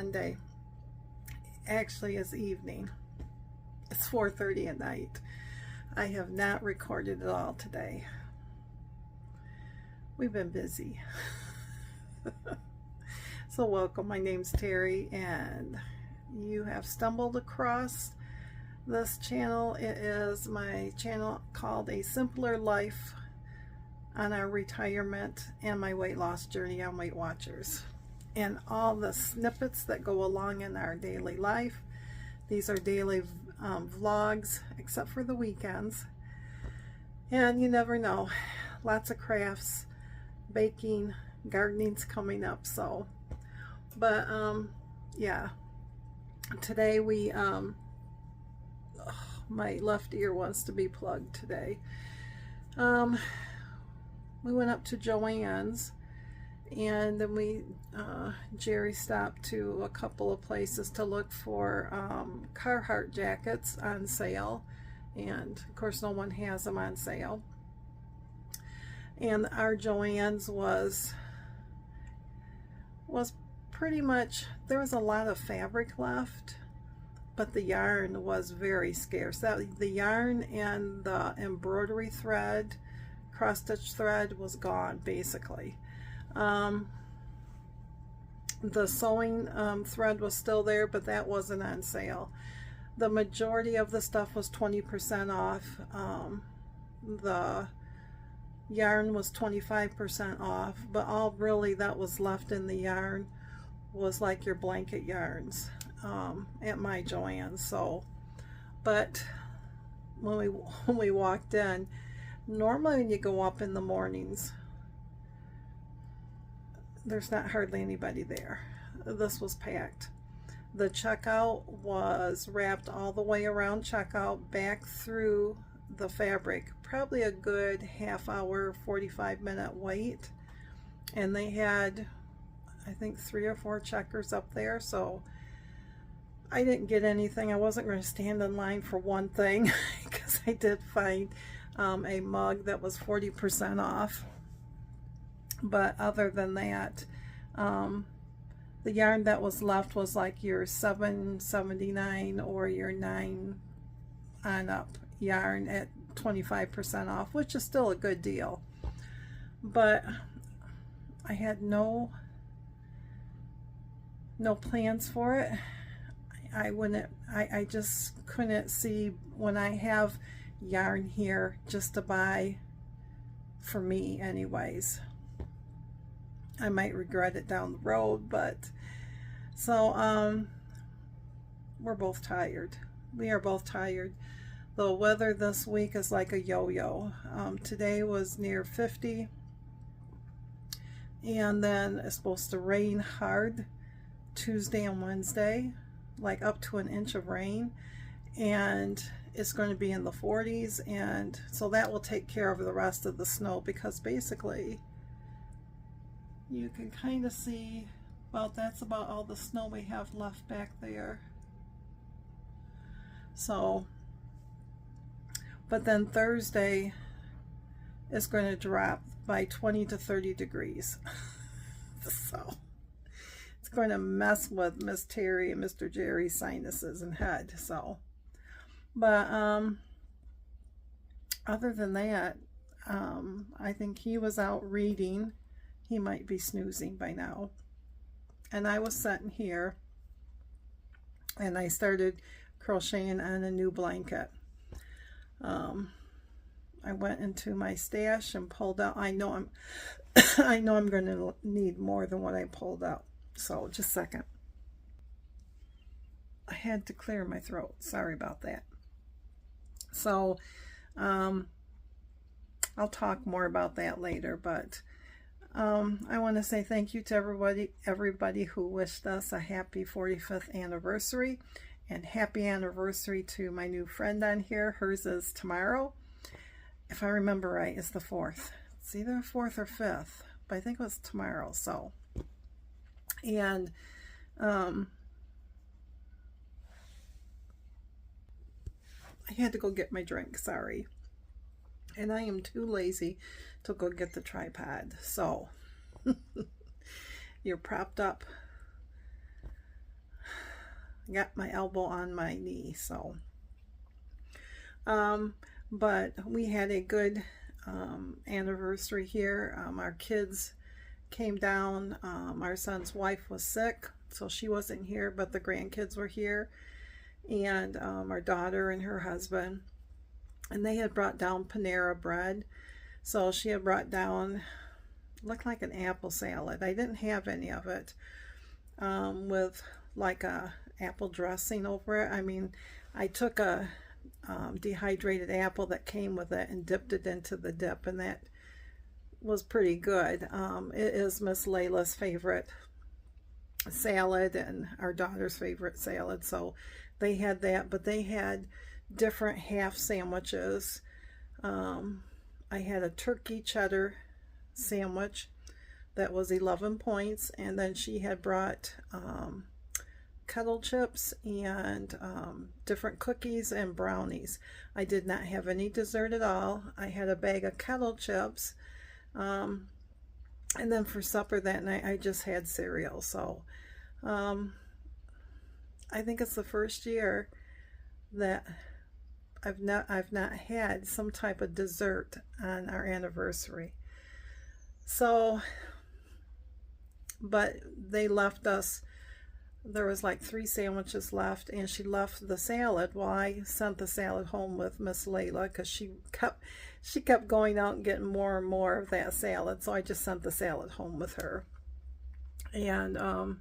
Monday. Actually, it's evening. It's 4:30 at night. I have not recorded at all today. We've been busy. So welcome, my name's Teri, and you have stumbled across this channel. It is my channel called A Simpler Life on our retirement and my weight loss journey on Weight Watchers, and all the snippets that go along in our daily life. These are daily vlogs, except for the weekends. And you never know, lots of crafts, baking, gardening's coming up. So, but yeah, today we my left ear wants to be plugged today. We went up to Joann's, and then Jerry stopped to a couple of places to look for Carhartt jackets on sale, and of course no one has them on sale. And our Joann's was pretty much, there was a lot of fabric left, but the yarn was very scarce. The yarn and the embroidery thread, cross-stitch thread, was gone basically. The sewing thread was still there, but that wasn't on sale. The majority of the stuff was 20% off. The yarn was 25% off, but all really that was left in the yarn was like your blanket yarns at my Joann's. So, but when we walked in, normally when you go up in the mornings, there's not hardly anybody there. This was packed. The checkout was wrapped all the way around checkout, back through the fabric, probably a good half hour, 45-minute wait. And they had, I think, 3 or 4 checkers up there. So I didn't get anything. I wasn't going to stand in line for one thing because I did find a mug that was 40% off. But other than that, the yarn that was left was like your $7.79 or your $9 on up yarn at 25% off, which is still a good deal. But I had no plans for it. I just couldn't see, when I have yarn here just to buy for me anyways. I might regret it down the road, but so we're both tired. We are both tired. The weather this week is like a yo-yo. Today was near 50, and then it's supposed to rain hard Tuesday and Wednesday, like up to 1 inch of rain, and it's going to be in the 40s, and so that will take care of the rest of the snow, because basically you can kind of see, well, that's about all the snow we have left back there. So, but then Thursday is going to drop by 20 to 30 degrees. So it's going to mess with Miss Teri and Mr. Jerry's sinuses and head. So, but other than that, I think he was out reading. He might be snoozing by now. And I was sitting here, and I started crocheting on a new blanket. I went into my stash and pulled out. I know I'm going to need more than what I pulled out. So just a second. I had to clear my throat. Sorry about that. So I'll talk more about that later, but I want to say thank you to everybody who wished us a happy 45th anniversary, and happy anniversary to my new friend on here. Hers is tomorrow. If I remember right, it's the 4th. It's either 4th or 5th, but I think it was tomorrow. So, and I had to go get my drink, sorry. And I am too lazy to go get the tripod. So you're propped up got my elbow on my knee. So but we had a good anniversary here. Our kids came down. Our son's wife was sick, so she wasn't here, but the grandkids were here, and our daughter and her husband, and they had brought down Panera bread. So she had brought down, looked like an apple salad. I didn't have any of it, with like a apple dressing over it. I mean, I took a dehydrated apple that came with it and dipped it into the dip, and that was pretty good. It is Miss Layla's favorite salad and our daughter's favorite salad, so they had that, but they had different half sandwiches. I had a turkey cheddar sandwich that was 11 points, and then she had brought kettle chips and different cookies and brownies. I did not have any dessert at all. I had a bag of kettle chips, and then for supper that night I just had cereal. So I think it's the first year that I've not had some type of dessert on our anniversary. So, but they left us, there was like 3 sandwiches left, and she left the salad. Well, I sent the salad home with Miss Layla because she kept going out and getting more and more of that salad, so I just sent the salad home with her. And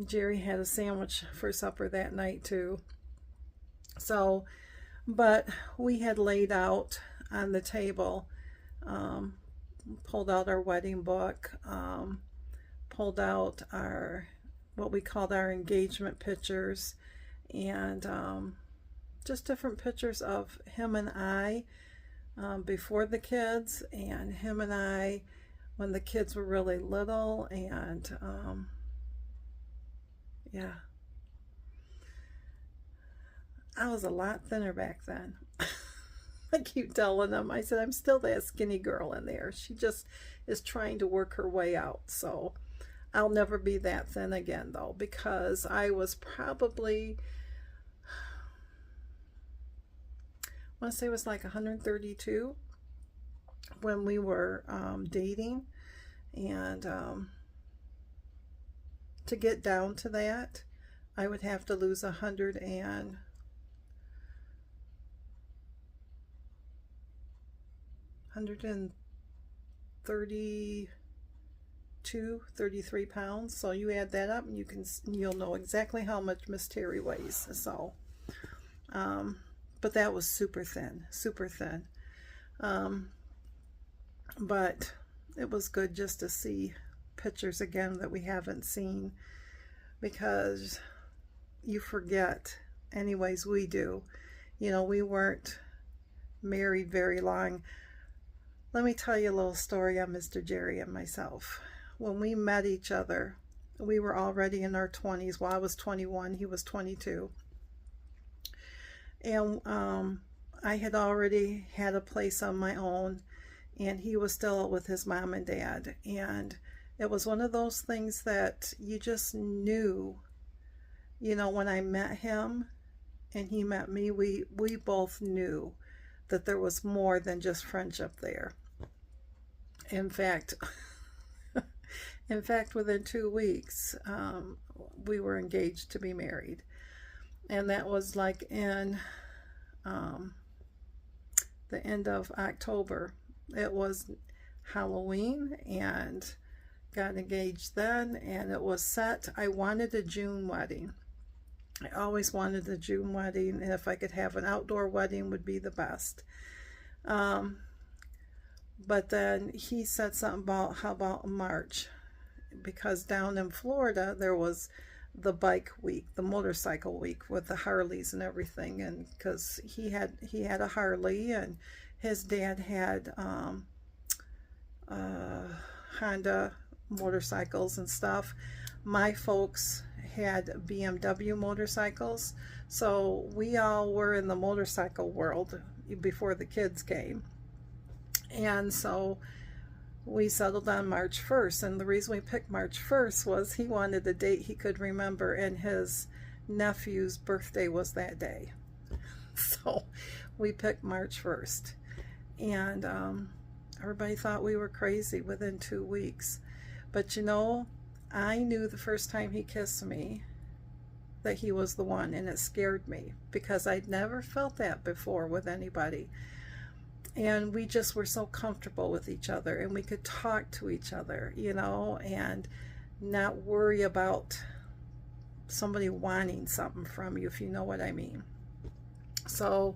Jerry had a sandwich for supper that night too. So, but we had laid out on the table, pulled out our wedding book, pulled out our, what we called our engagement pictures, and just different pictures of him and I before the kids, and him and I when the kids were really little, and yeah. I was a lot thinner back then. I keep telling them, I said, I'm still that skinny girl in there. She just is trying to work her way out. So I'll never be that thin again, though, because I was probably, I want to say it was like 132 when we were dating. And to get down to that, I would have to lose 133 pounds. So you add that up and you'll know exactly how much Miss Teri weighs. So but that was super thin. But it was good just to see pictures again that we haven't seen, because you forget, anyways we do, you know, we weren't married very long. Let me tell you a little story on Mr. Jerry and myself. When we met each other, we were already in our 20s. Well, I was 21, he was 22. And I had already had a place on my own, and he was still with his mom and dad. And it was one of those things that you just knew, you know, when I met him and he met me, we both knew that there was more than just friendship there. In fact, within 2 weeks, we were engaged to be married. And that was like in the end of October. It was Halloween, and got engaged then, and it was set. I wanted a June wedding. I always wanted a June wedding, and if I could have an outdoor wedding would be the best. But then he said something about, how about March? Because down in Florida there was the bike week, the motorcycle week with the Harleys and everything, and because he had a Harley, and his dad had Honda motorcycles and stuff. My folks had BMW motorcycles, so we all were in the motorcycle world before the kids came. And so we settled on March 1st. And the reason we picked March 1st was he wanted a date he could remember, and his nephew's birthday was that day. So we picked March 1st. And everybody thought we were crazy within 2 weeks. But you know, I knew the first time he kissed me that he was the one, and it scared me because I'd never felt that before with anybody. And we just were so comfortable with each other, and we could talk to each other, you know, and not worry about somebody wanting something from you, if you know what I mean. So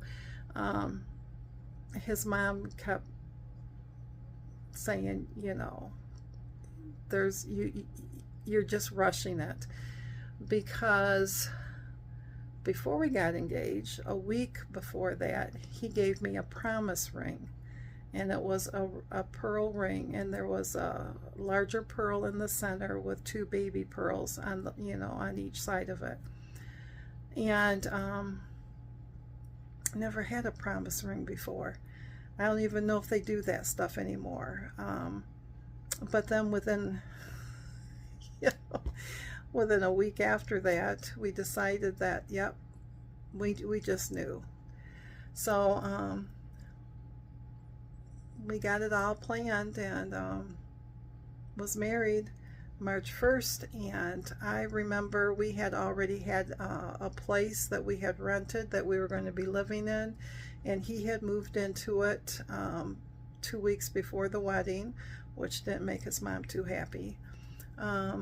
his mom kept saying, you know, you're just rushing it, because before we got engaged, a week before that, he gave me a promise ring, and it was a pearl ring, and there was a larger pearl in the center with 2 baby pearls on the, you know, on each side of it. And never had a promise ring before. I don't even know if they do that stuff anymore. But then within, you know, within a week after that, we decided that, yep, we just knew. So we got it all planned, and was married March 1st. And I remember we had already had a place that we had rented that we were going to be living in, and he had moved into it 2 weeks before the wedding, which didn't make his mom too happy. I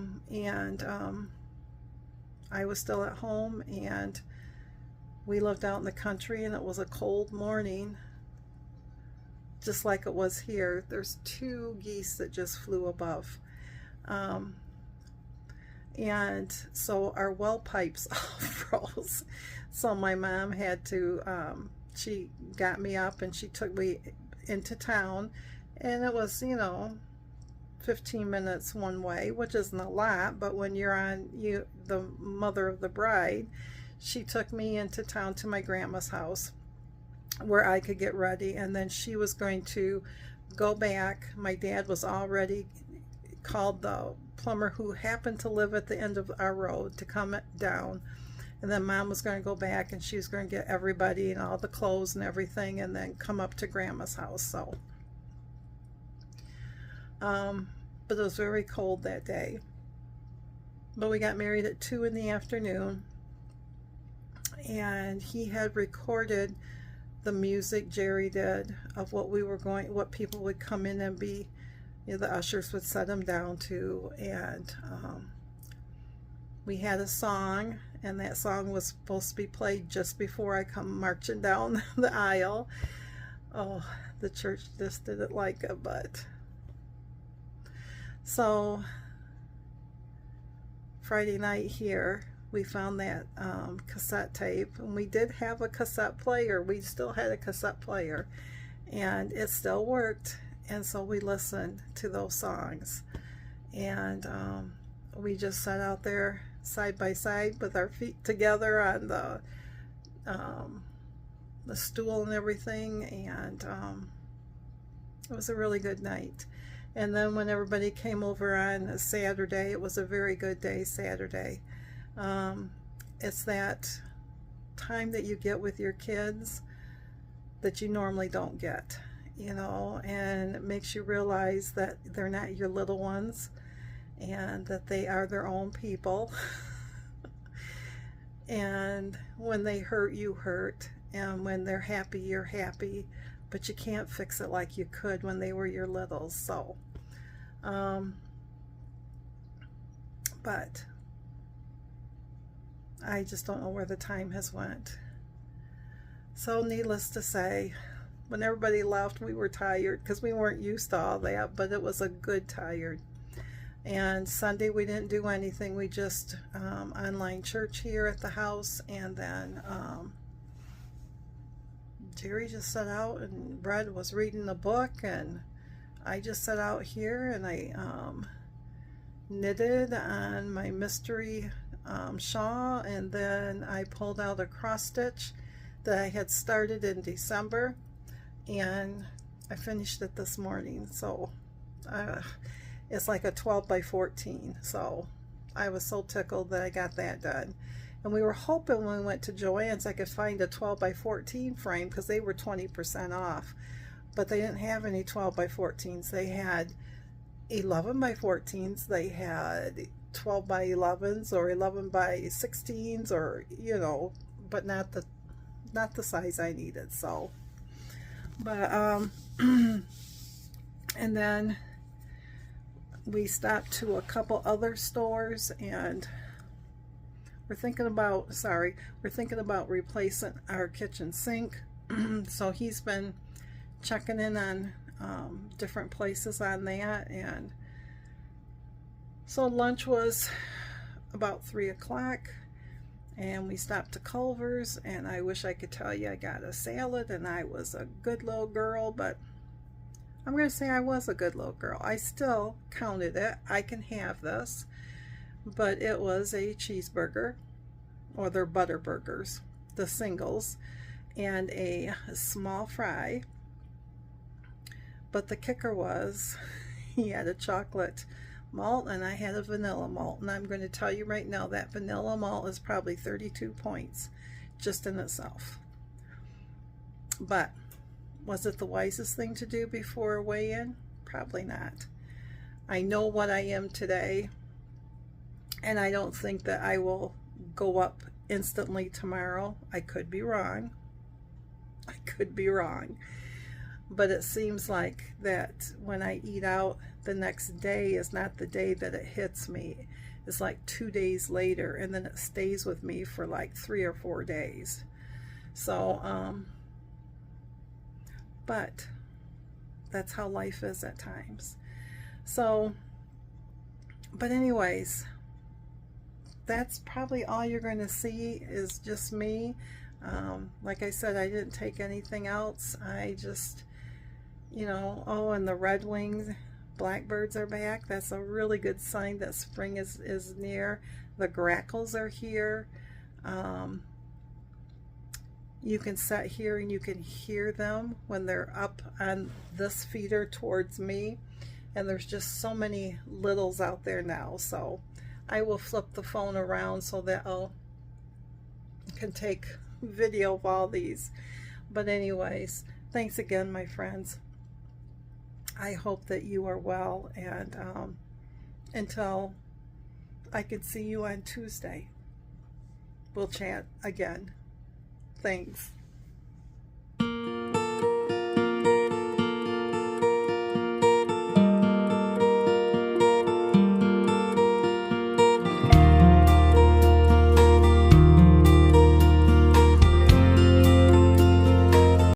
was still at home, and we lived out in the country, and it was a cold morning, just like it was here. There's 2 geese that just flew above. And so our well pipes all froze. So my mom had to, she got me up and she took me into town, and it was, you know, 15 minutes one way, which isn't a lot, but when you're on, the mother of the bride, she took me into town to my grandma's house where I could get ready, and then she was going to go back. My dad was already called the plumber who happened to live at the end of our road to come down, and then Mom was going to go back, and she was going to get everybody and all the clothes and everything, and then come up to Grandma's house. So but it was very cold that day. But we got married at 2 in the afternoon, and he had recorded the music, Jerry did, of what we were going, what people would come in and be, you know, the ushers would set them down to. And we had a song, and that song was supposed to be played just before I come marching down the aisle. Oh, the church just didn't like it, but so Friday night here, we found that cassette tape, and we did have a cassette player. We still had a cassette player, and it still worked, and so we listened to those songs. And we just sat out there side by side with our feet together on the stool and everything, and it was a really good night. And then when everybody came over on Saturday, it was a very good day Saturday. It's that time that you get with your kids that you normally don't get, you know, and it makes you realize that they're not your little ones, and that they are their own people. And when they hurt, you hurt, and when they're happy, you're happy, but you can't fix it like you could when they were your littles. So but I just don't know where the time has went. So needless to say, when everybody left, we were tired because we weren't used to all that, but it was a good tired. And Sunday we didn't do anything. We just online church here at the house, and then Jerry just sat out, and Brad was reading a book, and I just sat out here, and I knitted on my mystery shawl, and then I pulled out a cross stitch that I had started in December, and I finished it this morning. So It's like a 12 by 14. So I was so tickled that I got that done. And we were hoping when we went to Joann's I could find a 12 by 14 frame because they were 20% off. But they didn't have any 12 by 14s. They had 11 by 14s. They had 12 by 11s or 11 by 16s, or, you know, but not the size I needed. So, but and then we stopped to a couple other stores, and we're thinking about replacing our kitchen sink. So he's been checking in on different places on that, and so lunch was about 3 o'clock, and we stopped to Culver's, and I wish I could tell you I got a salad and I was a good little girl, but I'm going to say I was a good little girl. I still counted it. I can have this. But it was a cheeseburger, or their butter burgers, the singles, and a small fry. But the kicker was he had a chocolate malt and I had a vanilla malt, and I'm going to tell you right now that vanilla malt is probably 32 points just in itself. But was it the wisest thing to do before weigh-in? Probably not. I know what I am today, and I don't think that I will go up instantly tomorrow. I could be wrong. I could be wrong. But it seems like that when I eat out, the next day is not the day that it hits me. It's like 2 days later, and then it stays with me for like 3 or 4 days. So, but that's how life is at times. So, but anyways, that's probably all you're going to see is just me. Like I said, I didn't take anything else. I just, you know, oh, and the Red Wings blackbirds are back. That's a really good sign that spring is near. The grackles are here. You can sit here and you can hear them when they're up on this feeder towards me. And there's just so many littles out there now. So I will flip the phone around so that I can take video of all these. But anyways, thanks again, my friends. I hope that you are well, and until I can see you on Tuesday, we'll chat again. Thanks.